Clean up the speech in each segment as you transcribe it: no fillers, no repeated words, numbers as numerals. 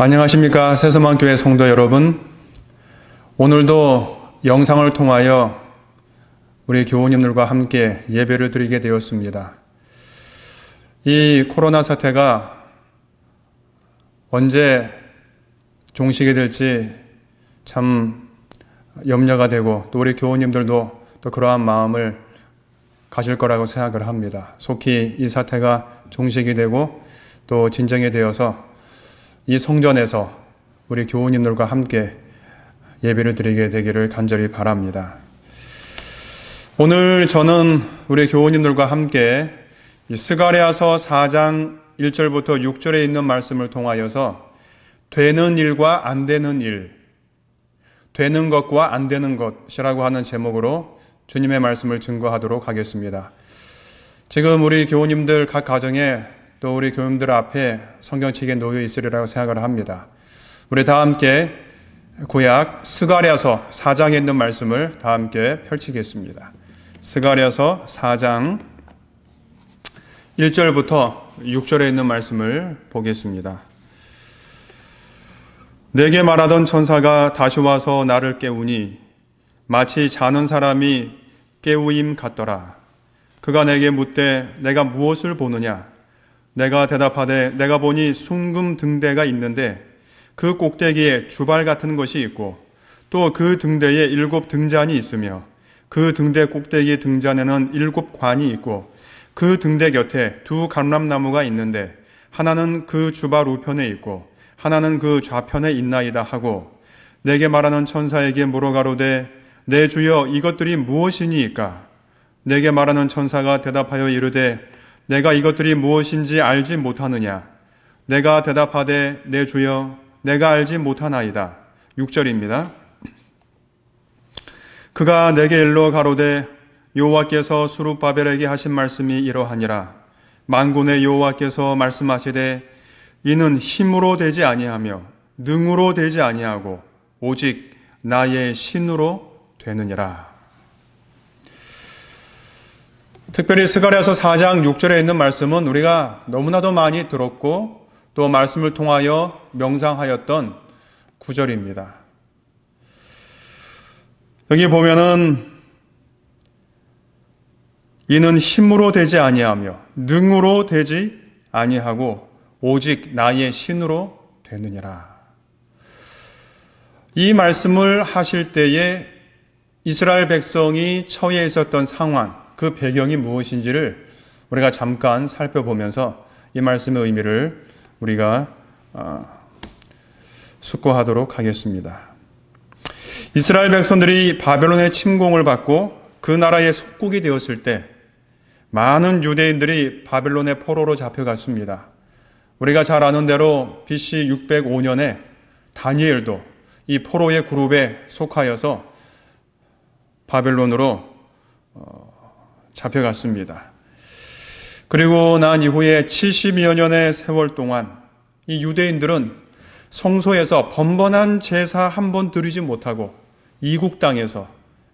안녕하십니까. 새서만교회 성도 여러분, 오늘도 영상을 통하여 우리 교우님들과 함께 예배를 드리게 되었습니다. 이 코로나 사태가 언제 종식이 될지 참 염려가 되고, 또 우리 교우님들도 또 그러한 마음을 가질 거라고 생각을 합니다. 속히 이 사태가 종식이 되고 또 진정이 되어서 이 성전에서 우리 교우님들과 함께 예배를 드리게 되기를 간절히 바랍니다. 오늘 저는 우리 교우님들과 함께 이 스가랴서 4장 1절부터 6절에 있는 말씀을 통하여서 되는 일과 안 되는 일, 되는 것과 안 되는 것이라고 하는 제목으로 주님의 말씀을 증거하도록 하겠습니다. 지금 우리 교우님들 각 가정에 또 우리 교우님들 앞에 성경책에 놓여 있으리라고 생각을 합니다. 우리 다 함께 구약 스가랴서 4장에 있는 말씀을 다 함께 펼치겠습니다. 스가랴서 4장 1절부터 6절에 있는 말씀을 보겠습니다. 내게 말하던 천사가 다시 와서 나를 깨우니 마치 자는 사람이 깨우임 같더라. 그가 내게 묻되 내가 무엇을 보느냐? 내가 대답하되 내가 보니 순금 등대가 있는데 그 꼭대기에 주발 같은 것이 있고 또 그 등대에 7 등잔이 있으며 그 등대 꼭대기 등잔에는 7 관이 있고 그 등대 곁에 2 감람나무가 있는데 하나는 그 주발 우편에 있고 하나는 그 좌편에 있나이다 하고 내게 말하는 천사에게 물어가로되 내 주여 이것들이 무엇이니이까? 내게 말하는 천사가 대답하여 이르되 내가 이것들이 무엇인지 알지 못하느냐? 내가 대답하되 내 주여 내가 알지 못하나이다. 6절입니다. 그가 내게 일러 가로되 여호와께서 스룹바벨에게 하신 말씀이 이러하니라. 만군의 여호와께서 말씀하시되 이는 힘으로 되지 아니하며 능으로 되지 아니하고 오직 나의 신으로 되느니라. 특별히 스가랴서 4장 6절에 있는 말씀은 우리가 너무나도 많이 들었고 또 말씀을 통하여 명상하였던 구절입니다. 여기 보면은 이는 힘으로 되지 아니하며 능으로 되지 아니하고 오직 나의 신으로 되느니라. 이 말씀을 하실 때에 이스라엘 백성이 처해 있었던 상황, 그 배경이 무엇인지를 우리가 잠깐 살펴보면서 이 말씀의 의미를 우리가 숙고하도록 하겠습니다. 이스라엘 백성들이 바벨론의 침공을 받고 그 나라의 속국이 되었을 때 많은 유대인들이 바벨론의 포로로 잡혀갔습니다. 우리가 잘 아는 대로 BC 605년에 다니엘도 이 포로의 그룹에 속하여서 바벨론으로 잡혀갔습니다. 그리고 난 이후에 70여 년의 세월 동안 이 유대인들은 성소에서 번번한 제사 한 번 드리지 못하고 이국 땅에서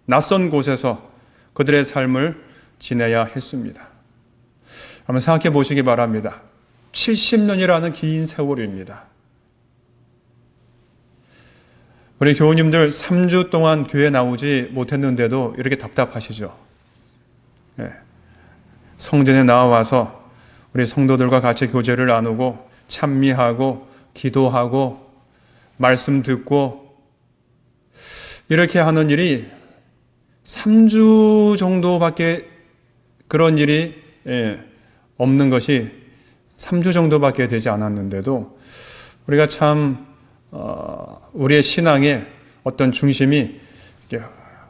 낯선 곳에서 그들의 삶을 지내야 했습니다. 한번 생각해 보시기 바랍니다. 70년이라는 긴 세월입니다. 우리 교우님들 3주 동안 교회 나오지 못했는데도 이렇게 답답하시죠? 네. 성전에 나와서 우리 성도들과 같이 교제를 나누고 찬미하고 기도하고 말씀 듣고 이렇게 하는 일이 3주 정도밖에 그런 일이 없는 것이 3주 정도밖에 되지 않았는데도 우리가 참 우리의 신앙의 어떤 중심이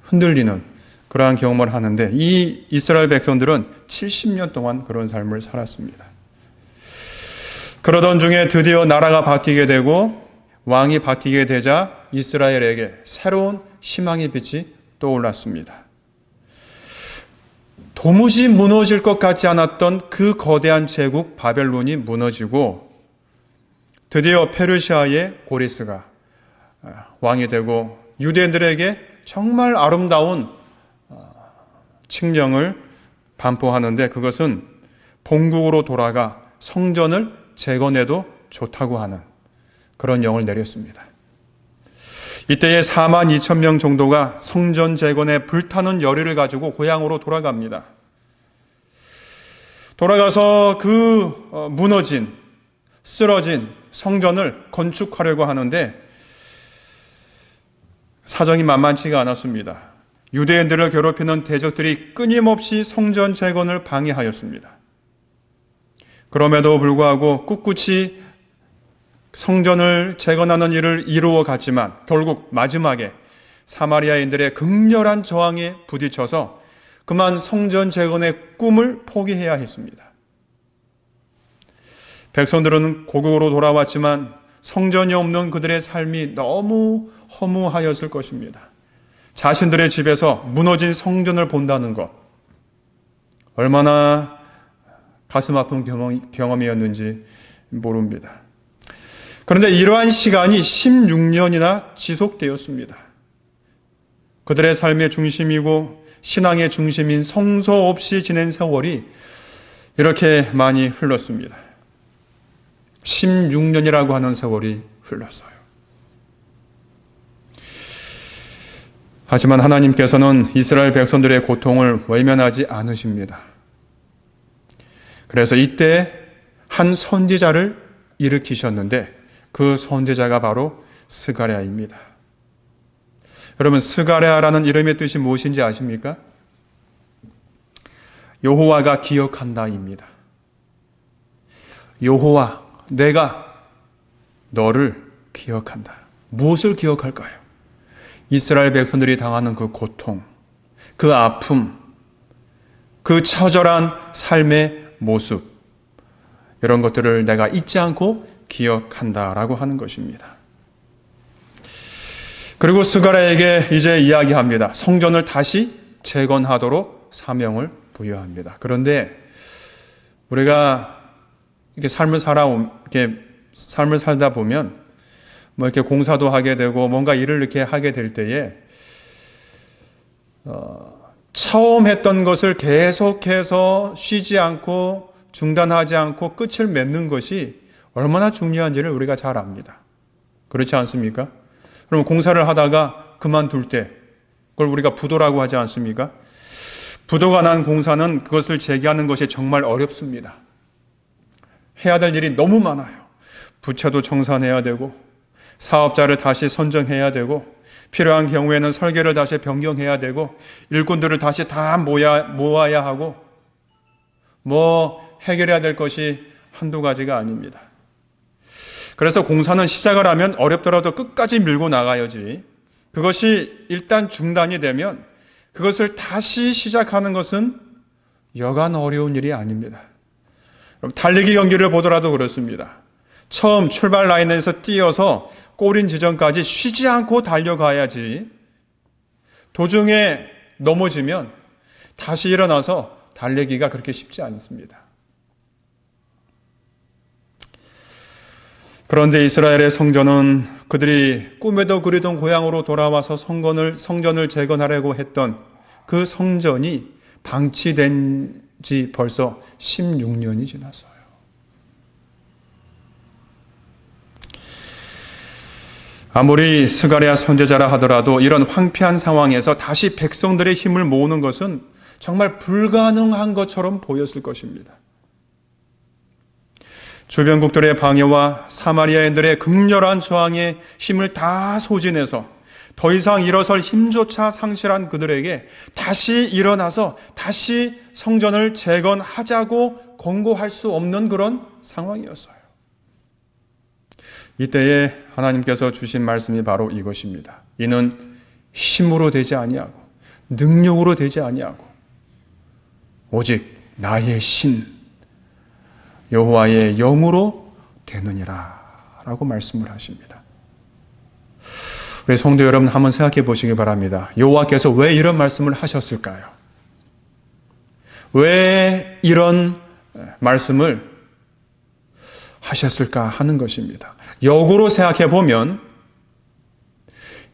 흔들리는 그러한 경험을 하는데 이 이스라엘 백성들은 70년 동안 그런 삶을 살았습니다. 그러던 중에 드디어 나라가 바뀌게 되고 왕이 바뀌게 되자 이스라엘에게 새로운 희망의 빛이 떠올랐습니다. 도무지 무너질 것 같지 않았던 그 거대한 제국 바벨론이 무너지고 드디어 페르시아의 고리스가 왕이 되고 유대인들에게 정말 아름다운 칙령을 반포하는데 그것은 본국으로 돌아가 성전을 재건해도 좋다고 하는 그런 영을 내렸습니다. 이때에 42,000명 정도가 성전 재건에 불타는 열의를 가지고 고향으로 돌아갑니다. 돌아가서 그 무너진, 쓰러진 성전을 건축하려고 하는데 사정이 만만치가 않았습니다. 유대인들을 괴롭히는 대적들이 끊임없이 성전 재건을 방해하였습니다. 그럼에도 불구하고 꿋꿋이 성전을 재건하는 일을 이루어 갔지만 결국 마지막에 사마리아인들의 극렬한 저항에 부딪혀서 그만 성전 재건의 꿈을 포기해야 했습니다. 백성들은 고국으로 돌아왔지만 성전이 없는 그들의 삶이 너무 허무하였을 것입니다. 자신들의 집에서 무너진 성전을 본다는 것 얼마나 가슴 아픈 경험이었는지 모릅니다. 그런데 이러한 시간이 16년이나 지속되었습니다. 그들의 삶의 중심이고 신앙의 중심인 성소 없이 지낸 세월이 이렇게 많이 흘렀습니다. 16년이라고 하는 세월이 흘렀어요. 하지만 하나님께서는 이스라엘 백성들의 고통을 외면하지 않으십니다. 그래서 이때 한 선지자를 일으키셨는데 그 선지자가 바로 스가랴입니다. 여러분, 스가랴라는 이름의 뜻이 무엇인지 아십니까? 여호와가 기억한다입니다. 여호와, 내가 너를 기억한다. 무엇을 기억할까요? 이스라엘 백성들이 당하는 그 고통, 그 아픔, 그 처절한 삶의 모습, 이런 것들을 내가 잊지 않고 기억한다라고 하는 것입니다. 그리고 스가랴에게 이제 이야기합니다. 성전을 다시 재건하도록 사명을 부여합니다. 그런데 우리가 이렇게 삶을 살다 보면 뭐 이렇게 공사도 하게 되고 뭔가 일을 이렇게 하게 될 때에 처음 했던 것을 계속해서 쉬지 않고 중단하지 않고 끝을 맺는 것이 얼마나 중요한지를 우리가 잘 압니다. 그렇지 않습니까? 그럼 공사를 하다가 그만둘 때 그걸 우리가 부도라고 하지 않습니까? 부도가 난 공사는 그것을 재개하는 것이 정말 어렵습니다. 해야 될 일이 너무 많아요. 부채도 청산해야 되고 사업자를 다시 선정해야 되고 필요한 경우에는 설계를 다시 변경해야 되고 일꾼들을 다시 다 모아야 하고 해결해야 될 것이 한두 가지가 아닙니다. 그래서 공사는 시작을 하면 어렵더라도 끝까지 밀고 나가야지, 그것이 일단 중단이 되면 그것을 다시 시작하는 것은 여간 어려운 일이 아닙니다. 달리기 경기를 보더라도 그렇습니다. 처음 출발 라인에서 뛰어서 골인 지점까지 쉬지 않고 달려가야지, 도중에 넘어지면 다시 일어나서 달리기가 그렇게 쉽지 않습니다. 그런데 이스라엘의 성전은 그들이 꿈에도 그리던 고향으로 돌아와서 성전을 재건하려고 했던 그 성전이 방치된 지 벌써 16년이 지났어요. 아무리 스가랴 선지자라 하더라도 이런 황폐한 상황에서 다시 백성들의 힘을 모으는 것은 정말 불가능한 것처럼 보였을 것입니다. 주변국들의 방해와 사마리아인들의 극렬한 저항에 힘을 다 소진해서 더 이상 일어설 힘조차 상실한 그들에게 다시 일어나서 다시 성전을 재건하자고 권고할 수 없는 그런 상황이었어요. 이때에 하나님께서 주신 말씀이 바로 이것입니다. 이는 힘으로 되지 아니하고 능력으로 되지 아니하고 오직 나의 신 여호와의 영으로 되느니라 라고 말씀을 하십니다. 우리 성도 여러분, 한번 생각해 보시기 바랍니다. 여호와께서 왜 이런 말씀을 하셨을까요? 왜 이런 말씀을 하셨을까 하는 것입니다. 역으로 생각해 보면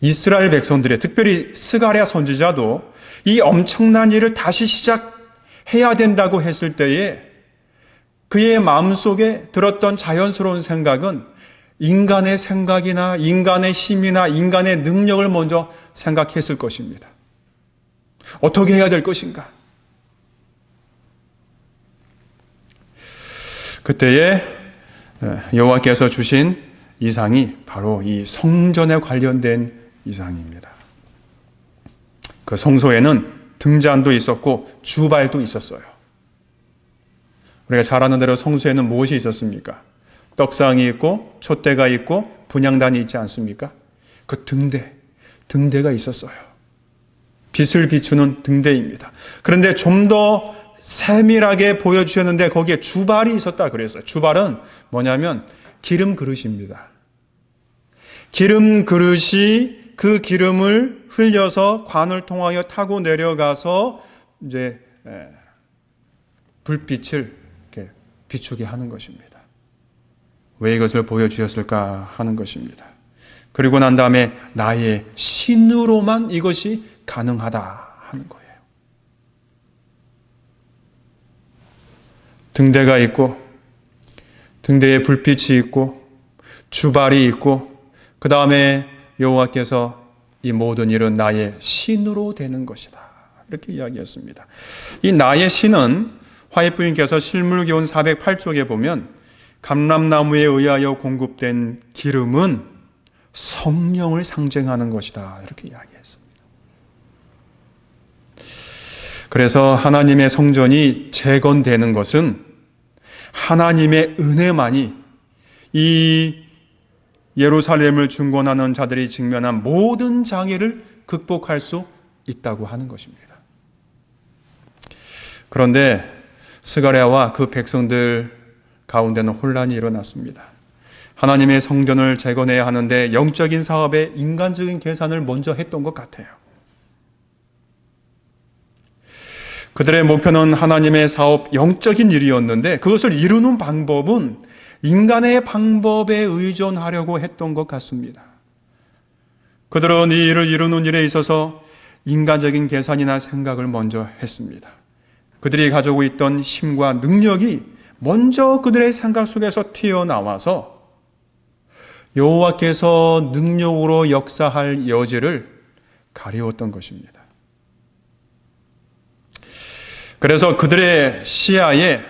이스라엘 백성들의, 특별히 스가랴 선지자도 이 엄청난 일을 다시 시작해야 된다고 했을 때에 그의 마음속에 들었던 자연스러운 생각은 인간의 생각이나 인간의 힘이나 인간의 능력을 먼저 생각했을 것입니다. 어떻게 해야 될 것인가? 그때에 여호와께서 주신 이상이 바로 이 성전에 관련된 이상입니다. 그 성소에는 등잔도 있었고 주발도 있었어요. 우리가 잘 아는 대로 성소에는 무엇이 있었습니까? 떡상이 있고 촛대가 있고 분향단이 있지 않습니까? 그 등대가 있었어요. 빛을 비추는 등대입니다. 그런데 좀 더 세밀하게 보여주셨는데 거기에 주발이 있었다 그랬어요. 주발은 뭐냐면 기름 그릇입니다. 기름 그릇이 그 기름을 흘려서 관을 통하여 타고 내려가서 이제 불빛을 이렇게 비추게 하는 것입니다. 왜 이것을 보여주셨을까 하는 것입니다. 그리고 난 다음에 나의 신으로만 이것이 가능하다 하는 거예요. 등대가 있고 등대에 불빛이 있고 주발이 있고 그 다음에 여호와께서 이 모든 일은 나의 신으로 되는 것이다. 이렇게 이야기했습니다. 이 나의 신은 화이트부인께서 실물교훈 408쪽에 보면 감람나무에 의하여 공급된 기름은 성령을 상징하는 것이다. 이렇게 이야기했습니다. 그래서 하나님의 성전이 재건되는 것은 하나님의 은혜만이 이 예루살렘을 중건하는 자들이 직면한 모든 장애를 극복할 수 있다고 하는 것입니다. 그런데 스가랴와 그 백성들 가운데는 혼란이 일어났습니다. 하나님의 성전을 재건해야 하는데 영적인 사업에 인간적인 계산을 먼저 했던 것 같아요. 그들의 목표는 하나님의 사업, 영적인 일이었는데 그것을 이루는 방법은 인간의 방법에 의존하려고 했던 것 같습니다. 그들은 이 일을 이루는 일에 있어서 인간적인 계산이나 생각을 먼저 했습니다. 그들이 가지고 있던 힘과 능력이 먼저 그들의 생각 속에서 튀어나와서 여호와께서 능력으로 역사할 여지를 가리웠던 것입니다. 그래서 그들의 시야에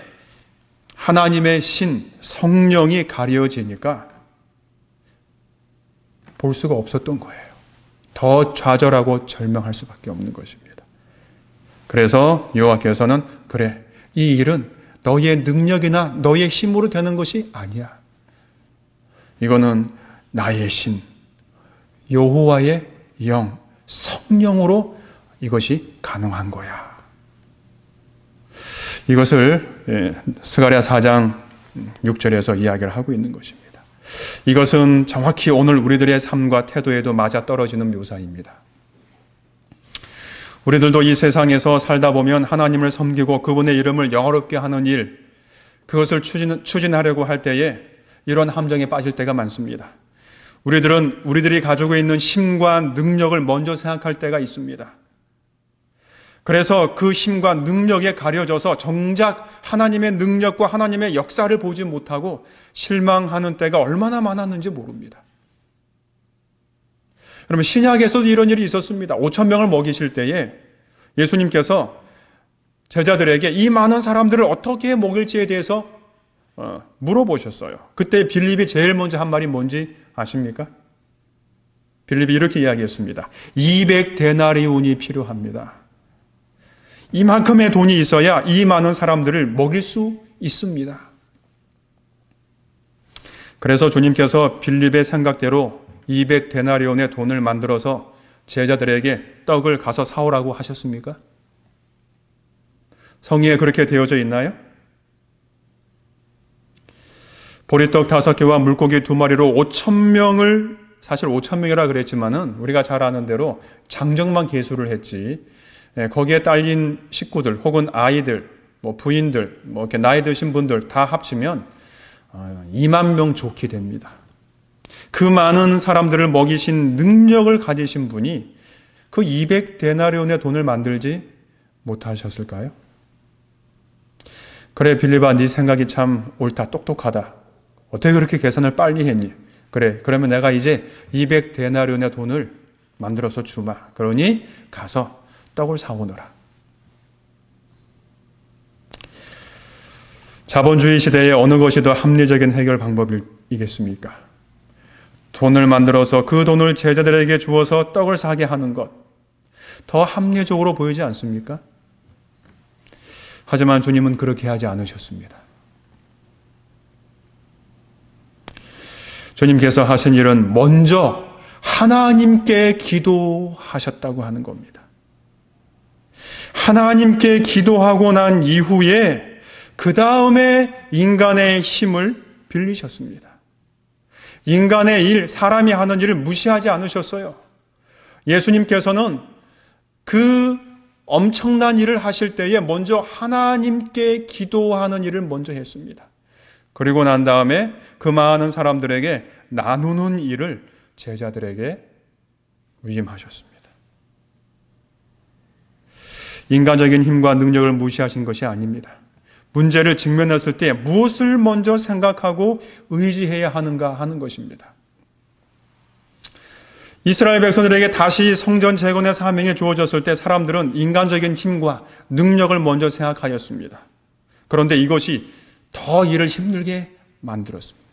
하나님의 신, 성령이 가려지니까 볼 수가 없었던 거예요. 더 좌절하고 절망할 수밖에 없는 것입니다. 그래서 여호와께서는 그래, 이 일은 너의 능력이나 너의 힘으로 되는 것이 아니야. 이거는 나의 신, 여호와의 영, 성령으로 이것이 가능한 거야. 이것을 스가랴 4장 6절에서 이야기를 하고 있는 것입니다. 이것은 정확히 오늘 우리들의 삶과 태도에도 맞아떨어지는 묘사입니다. 우리들도 이 세상에서 살다 보면 하나님을 섬기고 그분의 이름을 영화롭게 하는 일, 그것을 추진하려고 할 때에 이런 함정에 빠질 때가 많습니다. 우리들이 가지고 있는 힘과 능력을 먼저 생각할 때가 있습니다. 그래서 그 힘과 능력에 가려져서 정작 하나님의 능력과 하나님의 역사를 보지 못하고 실망하는 때가 얼마나 많았는지 모릅니다. 그러면 신약에서도 이런 일이 있었습니다. 5,000명을 먹이실 때에 예수님께서 제자들에게 이 많은 사람들을 어떻게 먹일지에 대해서 물어보셨어요. 그때 빌립이 제일 먼저 한 말이 뭔지 아십니까? 빌립이 이렇게 이야기했습니다. 200데나리온이 필요합니다. 이만큼의 돈이 있어야 이 많은 사람들을 먹일 수 있습니다. 그래서 주님께서 빌립의 생각대로 200데나리온의 돈을 만들어서 제자들에게 떡을 가서 사오라고 하셨습니까? 성경에 그렇게 되어져 있나요? 보리떡 5개와 물고기 2마리로 5,000명을, 사실 5,000명이라 그랬지만은 우리가 잘 아는 대로 장정만 계수를 했지, 거기에 딸린 식구들 혹은 아이들, 부인들, 이렇게 나이 드신 분들 다 합치면 2만 명 좋게 됩니다. 그 많은 사람들을 먹이신 능력을 가지신 분이 그 200데나리온의 돈을 만들지 못하셨을까요? 그래, 빌립아, 네 생각이 참 옳다, 똑똑하다. 어떻게 그렇게 계산을 빨리 했니? 그래, 그러면 내가 이제 200데나리온의 돈을 만들어서 주마. 그러니 가서 떡을 사오너라. 자본주의 시대에 어느 것이 더 합리적인 해결 방법이겠습니까? 돈을 만들어서 그 돈을 제자들에게 주어서 떡을 사게 하는 것, 더 합리적으로 보이지 않습니까? 하지만 주님은 그렇게 하지 않으셨습니다. 주님께서 하신 일은 먼저 하나님께 기도하셨다고 하는 겁니다. 하나님께 기도하고 난 이후에 그 다음에 인간의 힘을 빌리셨습니다. 인간의 일, 사람이 하는 일을 무시하지 않으셨어요. 예수님께서는 그 엄청난 일을 하실 때에 먼저 하나님께 기도하는 일을 먼저 했습니다. 그리고 난 다음에 그 많은 사람들에게 나누는 일을 제자들에게 위임하셨습니다. 인간적인 힘과 능력을 무시하신 것이 아닙니다. 문제를 직면했을 때 무엇을 먼저 생각하고 의지해야 하는가 하는 것입니다. 이스라엘 백성들에게 다시 성전 재건의 사명이 주어졌을 때 사람들은 인간적인 힘과 능력을 먼저 생각하였습니다. 그런데 이것이 더 일을 힘들게 만들었습니다.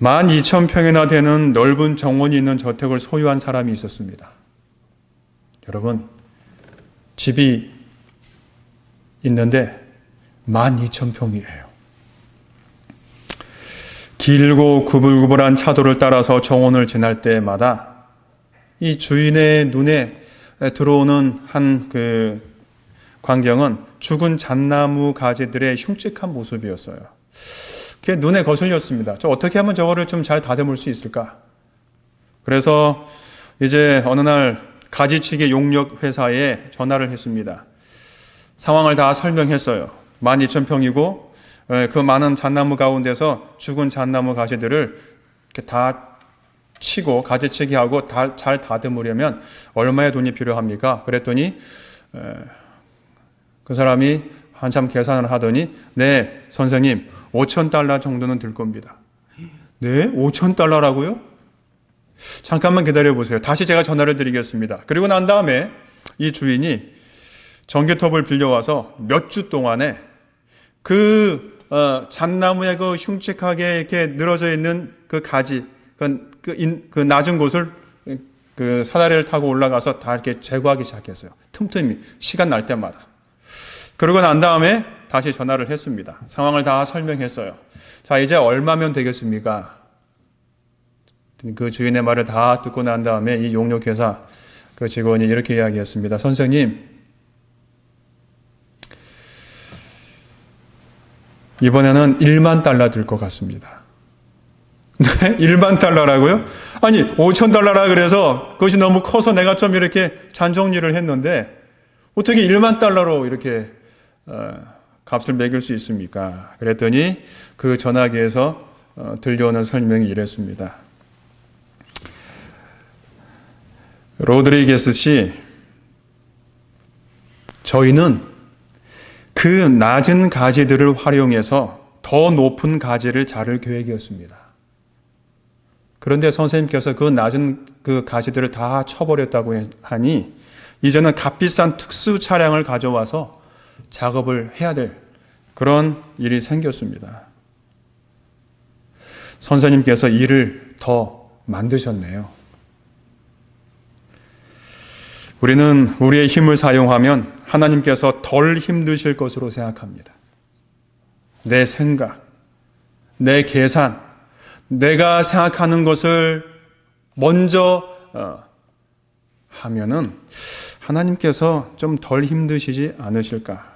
12,000평이나 되는 넓은 정원이 있는 저택을 소유한 사람이 있었습니다. 여러분, 집이 있는데 12,000평이에요. 길고 구불구불한 차도를 따라서 정원을 지날 때마다 이 주인의 눈에 들어오는 한 그 광경은 죽은 잣나무 가지들의 흉측한 모습이었어요. 그게 눈에 거슬렸습니다. 저 어떻게 하면 저거를 좀 잘 다듬을 수 있을까? 그래서 이제 어느 날 가지치기 용역 회사에 전화를 했습니다. 상황을 다 설명했어요. 12,000평이고 그 많은 잣나무 가운데서 죽은 잣나무 가지들을 이렇게 다 치고 가지치기하고 잘 다듬으려면 얼마의 돈이 필요합니까? 그랬더니 그 사람이 한참 계산을 하더니 네, 선생님 5,000달러 정도는 들 겁니다. 네? 5,000달러라고요? 잠깐만 기다려보세요. 다시 제가 전화를 드리겠습니다. 그리고 난 다음에 이 주인이 전기톱을 빌려와서 몇 주 동안에 그 잣나무에 그 흉측하게 이렇게 늘어져 있는 그 가지, 그 낮은 곳을 그 사다리를 타고 올라가서 다 이렇게 제거하기 시작했어요. 틈틈이 시간 날 때마다. 그러고 난 다음에 다시 전화를 했습니다. 상황을 다 설명했어요. 자, 이제 얼마면 되겠습니까? 그 주인의 말을 다 듣고 난 다음에 이 용역회사 그 직원이 이렇게 이야기했습니다. 선생님, 이번에는 1만 달러 들 것 같습니다. 네? 1만 달러라고요? 아니, 5,000달러라 그래서 그것이 너무 커서 내가 좀 이렇게 잔정리를 했는데 어떻게 1만 달러로 이렇게 값을 매길 수 있습니까? 그랬더니 그 전화기에서 들려오는 설명이 이랬습니다. 로드리게스 씨, 저희는 그 낮은 가지들을 활용해서 더 높은 가지를 자를 계획이었습니다. 그런데 선생님께서 그 낮은 그 가지들을 다 쳐버렸다고 하니 이제는 값비싼 특수 차량을 가져와서 작업을 해야 될 그런 일이 생겼습니다. 선생님께서 일을 더 만드셨네요. 우리는 우리의 힘을 사용하면 하나님께서 덜 힘드실 것으로 생각합니다. 내 생각, 내 계산, 내가 생각하는 것을 먼저 하면은 하나님께서 좀 덜 힘드시지 않으실까?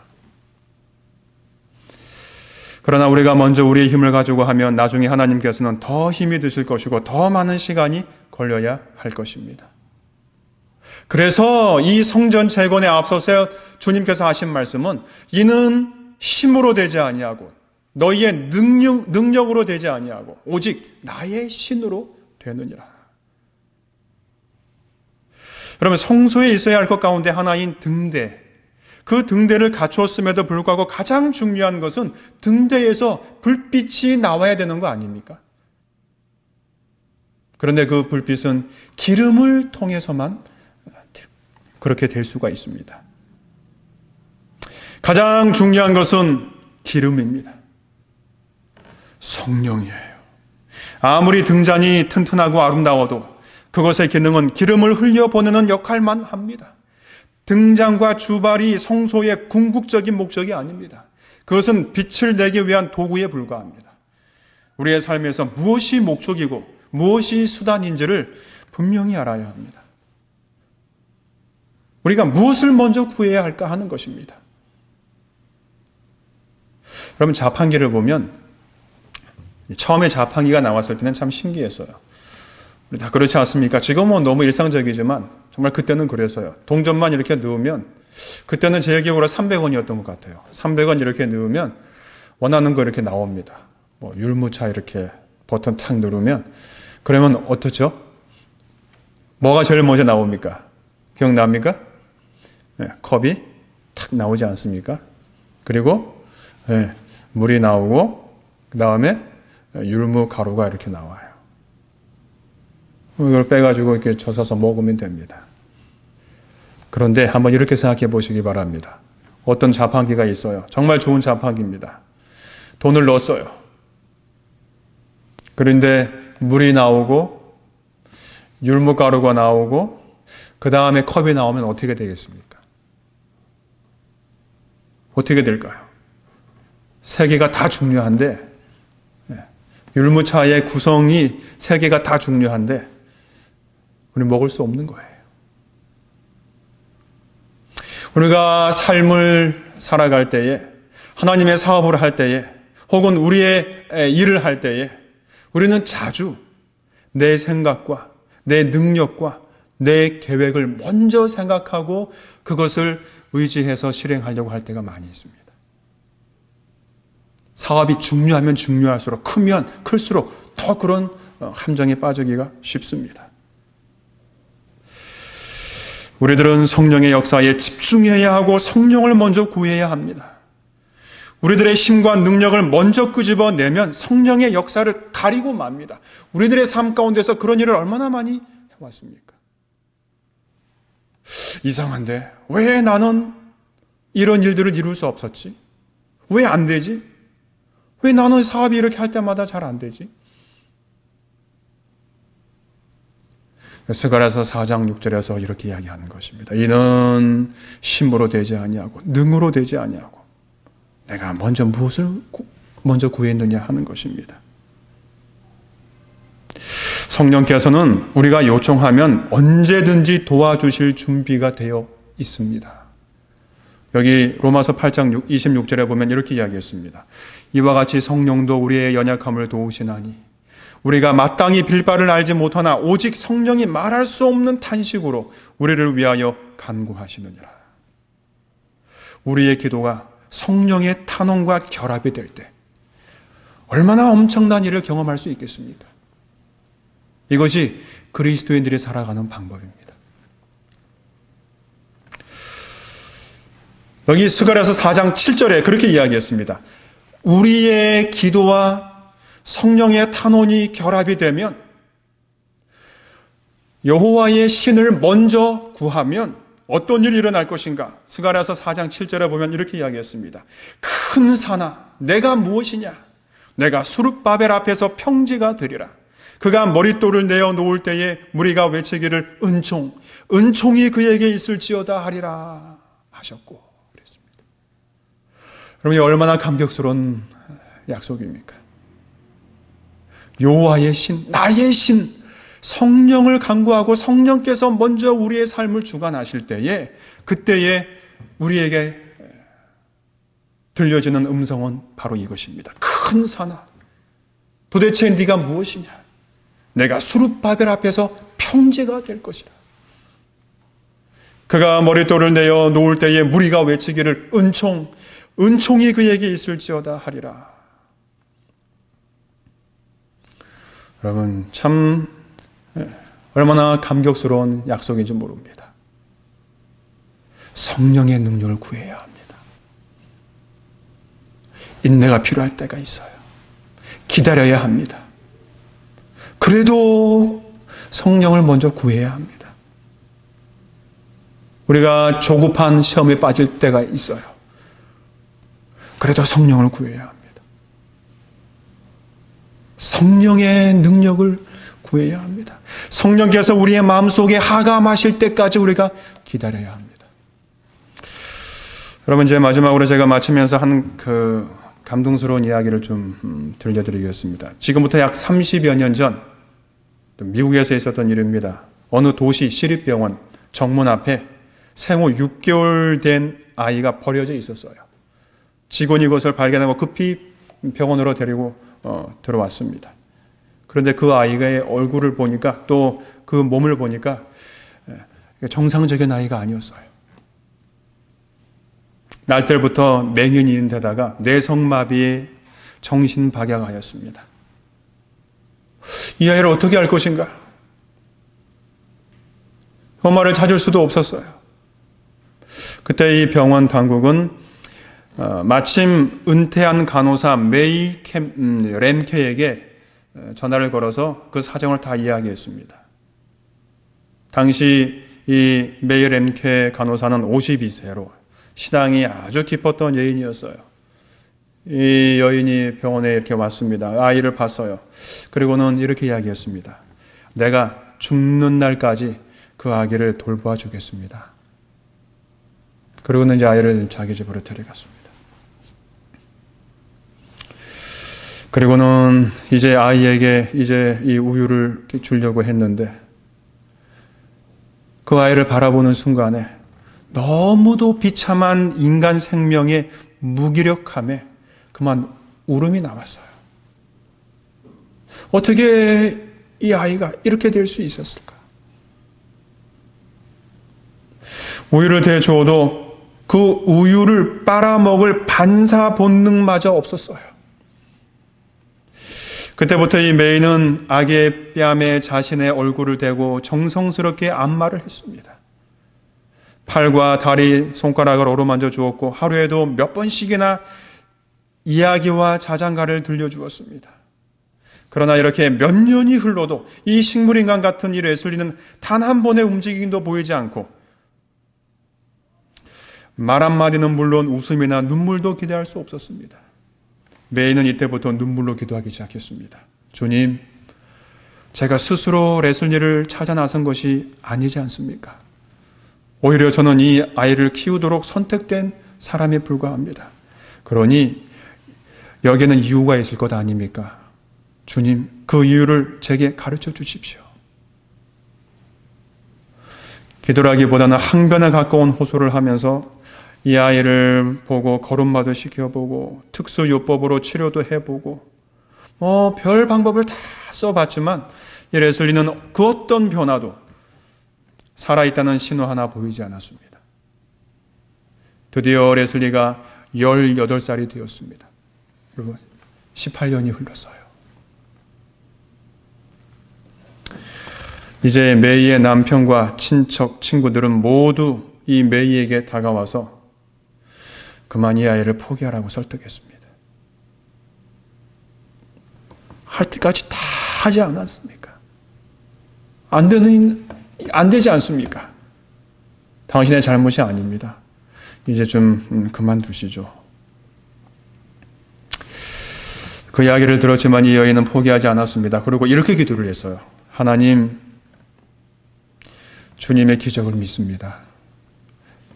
그러나 우리가 먼저 우리의 힘을 가지고 하면 나중에 하나님께서는 더 힘이 드실 것이고 더 많은 시간이 걸려야 할 것입니다. 그래서 이 성전 재건에 앞서서 주님께서 하신 말씀은 이는 힘으로 되지 아니하고 너희의 능력으로 되지 아니하고 오직 나의 신으로 되느니라. 그러면 성소에 있어야 할 것 가운데 하나인 등대, 그 등대를 갖추었음에도 불구하고 가장 중요한 것은 등대에서 불빛이 나와야 되는 거 아닙니까? 그런데 그 불빛은 기름을 통해서만 그렇게 될 수가 있습니다. 가장 중요한 것은 기름입니다. 성령이에요. 아무리 등잔이 튼튼하고 아름다워도 그것의 기능은 기름을 흘려보내는 역할만 합니다. 등잔과 주발이 성소의 궁극적인 목적이 아닙니다. 그것은 빛을 내기 위한 도구에 불과합니다. 우리의 삶에서 무엇이 목적이고 무엇이 수단인지를 분명히 알아야 합니다. 우리가 무엇을 먼저 구해야 할까 하는 것입니다. 여러분, 자판기를 보면 처음에 자판기가 나왔을 때는 참 신기했어요. 우리 다 그렇지 않습니까? 지금은 너무 일상적이지만 정말 그때는 그랬어요. 동전만 이렇게 넣으면 그때는 제 기억으로 300원이었던 것 같아요. 300원 이렇게 넣으면 원하는 거 이렇게 나옵니다. 뭐 율무차 이렇게 버튼 탁 누르면 그러면 어떻죠? 뭐가 제일 먼저 나옵니까? 기억납니까? 네, 컵이 탁 나오지 않습니까? 그리고 네, 물이 나오고 그 다음에 율무 가루가 이렇게 나와요. 이걸 빼가지고 이렇게 젖어서 먹으면 됩니다. 그런데 한번 이렇게 생각해 보시기 바랍니다. 어떤 자판기가 있어요. 정말 좋은 자판기입니다. 돈을 넣었어요. 그런데 물이 나오고 율무가루가 나오고 그 다음에 컵이 나오면 어떻게 되겠습니까? 어떻게 될까요? 세 개가 다 중요한데, 율무차의 구성이 세 개가 다 중요한데 우리 먹을 수 없는 거예요. 우리가 삶을 살아갈 때에, 하나님의 사업을 할 때에, 혹은 우리의 일을 할 때에 우리는 자주 내 생각과 내 능력과 내 계획을 먼저 생각하고 그것을 의지해서 실행하려고 할 때가 많이 있습니다. 사업이 중요하면 중요할수록, 크면 클수록 더 그런 함정에 빠지기가 쉽습니다. 우리들은 성령의 역사에 집중해야 하고 성령을 먼저 구해야 합니다. 우리들의 힘과 능력을 먼저 끄집어내면 성령의 역사를 가리고 맙니다. 우리들의 삶 가운데서 그런 일을 얼마나 많이 해왔습니까? 이상한데 왜 나는 이런 일들을 이룰 수 없었지? 왜 안 되지? 왜 나는 사업이 이렇게 할 때마다 잘 안 되지? 스가랴서 4장 6절에서 이렇게 이야기하는 것입니다. 이는 힘으로 되지 아니하고 능으로 되지 아니하고 내가 무엇을 먼저 구했느냐 하는 것입니다. 성령께서는 우리가 요청하면 언제든지 도와주실 준비가 되어 있습니다. 여기 로마서 8장 26절에 보면 이렇게 이야기했습니다. 이와 같이 성령도 우리의 연약함을 도우시나니 우리가 마땅히 빌 바를 알지 못하나 오직 성령이 말할 수 없는 탄식으로 우리를 위하여 간구하시느니라. 우리의 기도가 성령의 탄원과 결합이 될 때 얼마나 엄청난 일을 경험할 수 있겠습니까? 이것이 그리스도인들이 살아가는 방법입니다. 여기 스가랴서 4장 7절에 그렇게 이야기했습니다. 우리의 기도와 성령의 탄원이 결합이 되면, 여호와의 신을 먼저 구하면 어떤 일이 일어날 것인가? 스가랴서 4장 7절에 보면 이렇게 이야기했습니다. 큰 산아, 내가 무엇이냐? 내가 수룹바벨 앞에서 평지가 되리라. 그가 머릿돌을 내어 놓을 때에 무리가 외치기를 은총이 그에게 있을지어다 하리라 하셨고 그랬습니다. 여러분이 얼마나 감격스러운 약속입니까? 여호와의 신, 나의 신, 성령을 간구하고 성령께서 먼저 우리의 삶을 주관하실 때에, 그때에 우리에게 들려지는 음성은 바로 이것입니다. 큰 산아, 도대체 네가 무엇이냐? 내가 수룹바벨 앞에서 평지가 될 것이라. 그가 머릿돌을 내어 놓을 때에 무리가 외치기를 은총이 그에게 있을지어다 하리라. 여러분, 참 얼마나 감격스러운 약속인지 모릅니다. 성령의 능력을 구해야 합니다. 인내가 필요할 때가 있어요. 기다려야 합니다. 그래도 성령을 먼저 구해야 합니다. 우리가 조급한 시험에 빠질 때가 있어요. 그래도 성령을 구해야 합니다. 성령의 능력을 구해야 합니다. 성령께서 우리의 마음속에 하감하실 때까지 우리가 기다려야 합니다. 여러분, 이제 마지막으로 제가 마치면서 한 감동스러운 이야기를 좀 들려드리겠습니다. 지금부터 약 30여 년 전 미국에서 있었던 일입니다. 어느 도시 시립병원 정문 앞에 생후 6개월 된 아이가 버려져 있었어요. 직원이 이것을 발견하고 급히 병원으로 데리고 들어왔습니다. 그런데 그 아이의 얼굴을 보니까, 또 그 몸을 보니까 정상적인 아이가 아니었어요. 날때부터 맹인이 있는 데다가 뇌성마비에 정신박약하였습니다. 이 아이를 어떻게 할 것인가? 엄마를 찾을 수도 없었어요. 그때 이 병원 당국은 마침 은퇴한 간호사 메이 램케에게 전화를 걸어서 그 사정을 다 이야기했습니다. 당시 이 메이 램케 간호사는 52세로 신앙이 아주 깊었던 여인이었어요. 이 여인이 병원에 이렇게 왔습니다. 아이를 봤어요. 그리고는 이렇게 이야기했습니다. 내가 죽는 날까지 그 아기를 돌보아 주겠습니다. 그리고는 이제 아이를 자기 집으로 데려갔습니다. 그리고는 이제 아이에게 이제 이 우유를 주려고 했는데 그 아이를 바라보는 순간에 너무도 비참한 인간 생명의 무기력함에 그만 울음이 나왔어요. 어떻게 이 아이가 이렇게 될 수 있었을까? 우유를 대주어도 그 우유를 빨아먹을 반사 본능마저 없었어요. 그때부터 이 메이는 아기의 뺨에 자신의 얼굴을 대고 정성스럽게 안마를 했습니다. 팔과 다리, 손가락을 어루만져 주었고 하루에도 몇 번씩이나 이야기와 자장가를 들려주었습니다. 그러나 이렇게 몇 년이 흘러도 이 식물인간 같은 이 레슬리는 단 한 번의 움직임도 보이지 않고 말 한마디는 물론 웃음이나 눈물도 기대할 수 없었습니다. 메이는 이때부터 눈물로 기도하기 시작했습니다. 주님, 제가 스스로 레슬리를 찾아 나선 것이 아니지 않습니까? 오히려 저는 이 아이를 키우도록 선택된 사람에 불과합니다. 그러니 여기에는 이유가 있을 것 아닙니까? 주님, 그 이유를 제게 가르쳐 주십시오. 기도라기보다는 항변에 가까운 호소를 하면서 이 아이를 보고 거름마도 시켜보고 특수요법으로 치료도 해보고 별 방법을 다 써봤지만 이 레슬리는 그 어떤 변화도 살아있다는 신호 하나 보이지 않았습니다. 드디어 레슬리가 18살이 되었습니다. 그리고 18년이 흘렀어요. 이제 메이의 남편과 친척, 친구들은 모두 이 메이에게 다가와서 그만 이 아이를 포기하라고 설득했습니다. 할 때까지 다 하지 않았습니까? 안 되지 않습니까? 당신의 잘못이 아닙니다. 이제 좀 그만두시죠. 그 이야기를 들었지만 이 여인은 포기하지 않았습니다. 그리고 이렇게 기도를 했어요. 하나님, 주님의 기적을 믿습니다.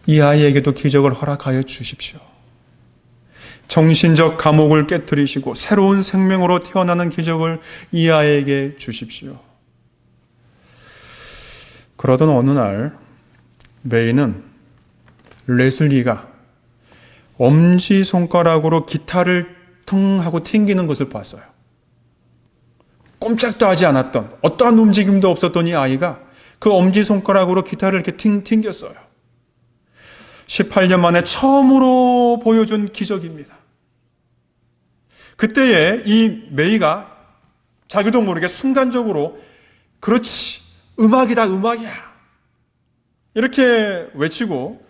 이 아이에게도 기적을 허락하여 주십시오. 정신적 감옥을 깨뜨리시고 새로운 생명으로 태어나는 기적을 이 아이에게 주십시오. 그러던 어느 날 메이는 레슬리가 엄지손가락으로 기타를 퉁 하고 튕기는 것을 봤어요. 꼼짝도 하지 않았던, 어떠한 움직임도 없었던 이 아이가 그 엄지손가락으로 기타를 이렇게 튕겼어요. 18년 만에 처음으로 보여준 기적입니다. 그때에 이 메이가 자기도 모르게 순간적으로 그렇지, 음악이다, 음악이야 이렇게 외치고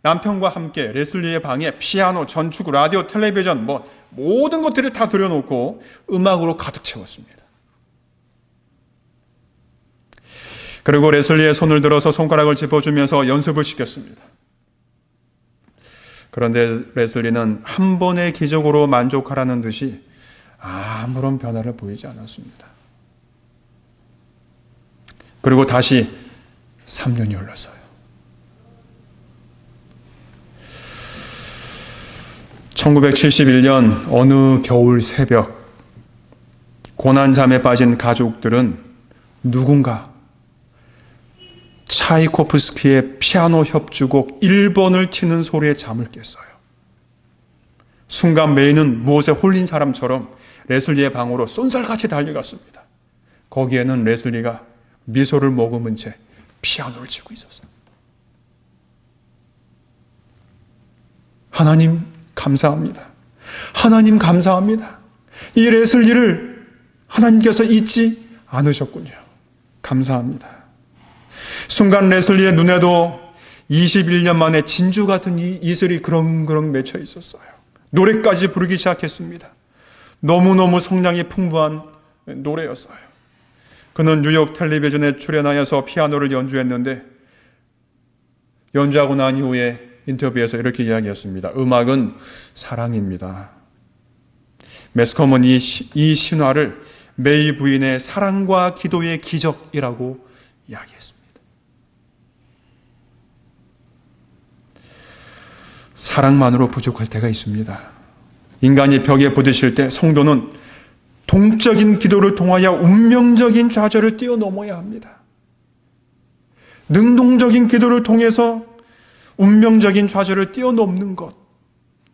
남편과 함께 레슬리의 방에 피아노, 전축, 라디오, 텔레비전 모든 것들을 다 들여놓고 음악으로 가득 채웠습니다. 그리고 레슬리의 손을 들어서 손가락을 짚어주면서 연습을 시켰습니다. 그런데 레슬리는 한 번의 기적으로 만족하라는 듯이 아무런 변화를 보이지 않았습니다. 그리고 다시 3년이 흘렀어요. (1971년) 어느 겨울 새벽, 고난잠에 빠진 가족들은 누군가 차이코프스키의 피아노 협주곡 1번을 치는 소리에 잠을 깼어요. 순간 메이는 무엇에 홀린 사람처럼 레슬리의 방으로 쏜살같이 달려갔습니다. 거기에는 레슬리가 미소를 머금은 채 피아노를 치고 있었어요. 하나님 감사합니다. 하나님 감사합니다. 이 레슬리를 하나님께서 잊지 않으셨군요. 감사합니다. 순간 레슬리의 눈에도 21년 만에 진주 같은 이슬이 그렁그렁 맺혀 있었어요. 노래까지 부르기 시작했습니다. 너무너무 성량이 풍부한 노래였어요. 그는 뉴욕 텔레비전에 출연하여서 피아노를 연주했는데 연주하고 난 이후에 인터뷰에서 이렇게 이야기했습니다. 음악은 사랑입니다. 매스컴은 이 신화를 메이 부인의 사랑과 기도의 기적이라고 이야기했습니다. 사랑만으로 부족할 때가 있습니다. 인간이 벽에 부딪힐 때 성도는 동적인 기도를 통하여 운명적인 좌절을 뛰어넘어야 합니다. 능동적인 기도를 통해서 운명적인 좌절을 뛰어넘는 것,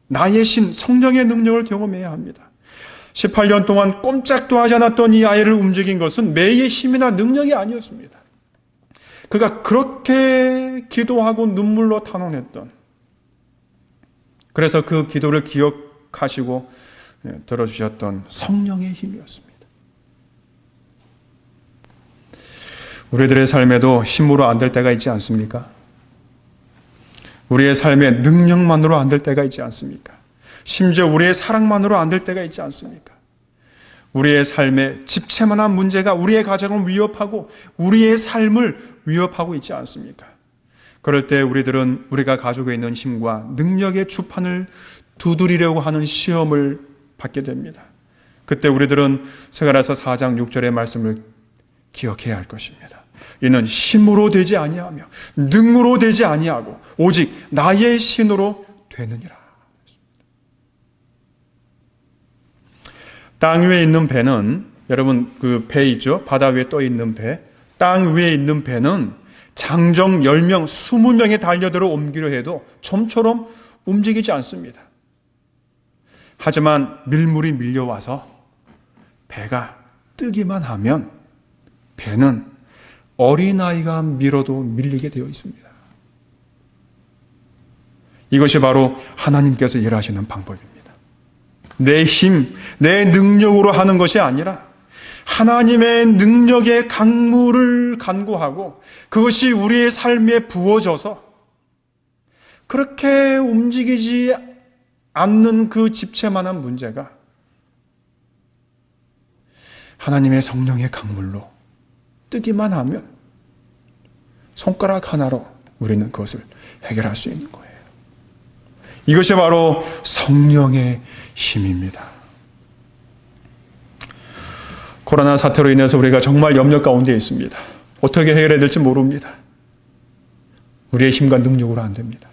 나의 신, 성령의 능력을 경험해야 합니다. 18년 동안 꼼짝도 하지 않았던 이 아이를 움직인 것은 메이의 힘이나 능력이 아니었습니다. 그가 그렇게 기도하고 눈물로 탄원했던, 그래서 그 기도를 기억하시고 들어주셨던 성령의 힘이었습니다. 우리들의 삶에도 힘으로 안 될 때가 있지 않습니까? 우리의 삶에 능력만으로 안 될 때가 있지 않습니까? 심지어 우리의 사랑만으로 안 될 때가 있지 않습니까? 우리의 삶에 집채만한 문제가 우리의 가정을 위협하고 우리의 삶을 위협하고 있지 않습니까? 그럴 때 우리들은 우리가 가지고 있는 힘과 능력의 주판을 두드리려고 하는 시험을 받게 됩니다. 그때 우리들은 스가랴서 4장 6절의 말씀을 기억해야 할 것입니다. 이는 힘으로 되지 아니하며 능으로 되지 아니하고 오직 나의 신으로 되느니라. 땅 위에 있는 배는, 여러분 그 배 있죠? 바다 위에 떠 있는 배. 땅 위에 있는 배는 장정 10명, 20명이 달려들어 옮기려 해도 좀처럼 움직이지 않습니다. 하지만 밀물이 밀려와서 배가 뜨기만 하면 배는 어린아이가 밀어도 밀리게 되어 있습니다. 이것이 바로 하나님께서 일하시는 방법입니다. 내 힘, 내 능력으로 하는 것이 아니라 하나님의 능력의 강물을 간구하고 그것이 우리의 삶에 부어져서 그렇게 움직이지 않는 그 집채만한 문제가 하나님의 성령의 강물로 뜨기만 하면 손가락 하나로 우리는 그것을 해결할 수 있는 거예요. 이것이 바로 성령의 힘입니다. 코로나 사태로 인해서 우리가 정말 염려 가운데 있습니다. 어떻게 해결해야 될지 모릅니다. 우리의 힘과 능력으로 안 됩니다.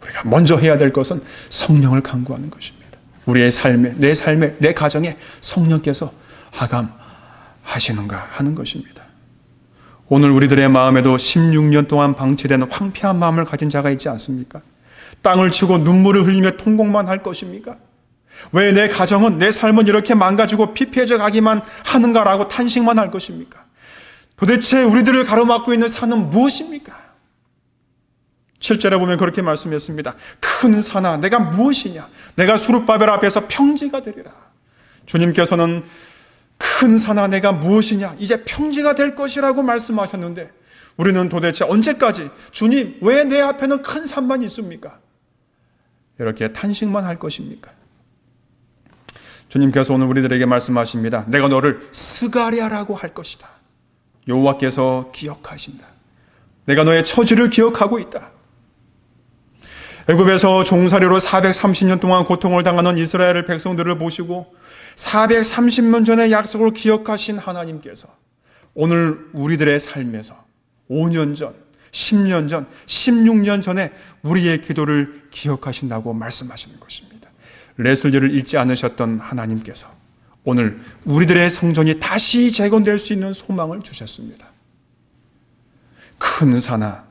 우리가 먼저 해야 될 것은 성령을 간구하는 것입니다. 우리의 삶에, 내 가정에 성령께서 하감하시는가 하는 것입니다. 오늘 우리들의 마음에도 16년 동안 방치된 황폐한 마음을 가진 자가 있지 않습니까? 땅을 치고 눈물을 흘리며 통곡만 할 것입니까? 왜 내 가정은, 내 삶은 이렇게 망가지고 피폐해져 가기만 하는가라고 탄식만 할 것입니까? 도대체 우리들을 가로막고 있는 산은 무엇입니까? 7절에 보면 그렇게 말씀했습니다. 큰 산아, 내가 무엇이냐? 내가 수룹바벨 앞에서 평지가 되리라. 주님께서는 큰 산아, 내가 무엇이냐? 이제 평지가 될 것이라고 말씀하셨는데 우리는 도대체 언제까지 주님, 왜 내 앞에는 큰 산만 있습니까? 이렇게 탄식만 할 것입니까? 주님께서 오늘 우리들에게 말씀하십니다. 내가 너를 스가랴라고 할 것이다. 여호와께서 기억하신다. 내가 너의 처지를 기억하고 있다. 애굽에서 종살이로 430년 동안 고통을 당하는 이스라엘 백성들을 보시고 430년 전의 약속을 기억하신 하나님께서 오늘 우리들의 삶에서 5년 전, 10년 전, 16년 전에 우리의 기도를 기억하신다고 말씀하시는 것입니다. 레슬리를 잊지 않으셨던 하나님께서 오늘 우리들의 성전이 다시 재건될 수 있는 소망을 주셨습니다. 큰 산아,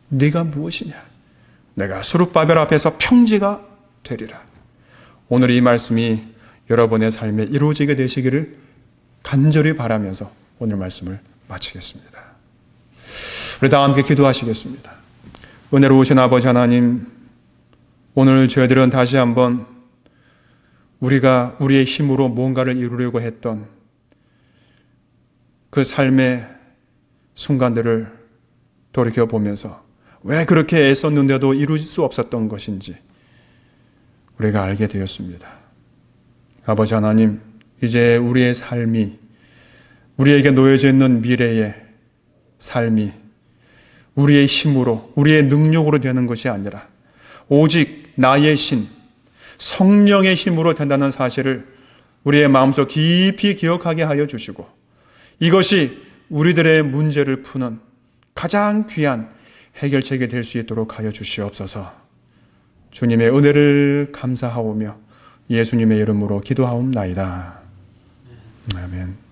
네가 무엇이냐? 내가 수룹바벨 앞에서 평지가 되리라. 오늘 이 말씀이 여러분의 삶에 이루어지게 되시기를 간절히 바라면서 오늘 말씀을 마치겠습니다. 우리 다 함께 기도하시겠습니다. 은혜로우신 아버지 하나님, 오늘 저희들은 다시 한번 우리가 우리의 힘으로 뭔가를 이루려고 했던 그 삶의 순간들을 돌이켜보면서 왜 그렇게 애썼는데도 이룰 수 없었던 것인지 우리가 알게 되었습니다. 아버지 하나님, 이제 우리의 삶이, 우리에게 놓여져 있는 미래의 삶이 우리의 힘으로, 우리의 능력으로 되는 것이 아니라 오직 나의 신, 성령의 힘으로 된다는 사실을 우리의 마음속 깊이 기억하게 하여 주시고, 이것이 우리들의 문제를 푸는 가장 귀한 해결책이 될 수 있도록 하여 주시옵소서. 주님의 은혜를 감사하오며 예수님의 이름으로 기도하옵나이다. 아멘.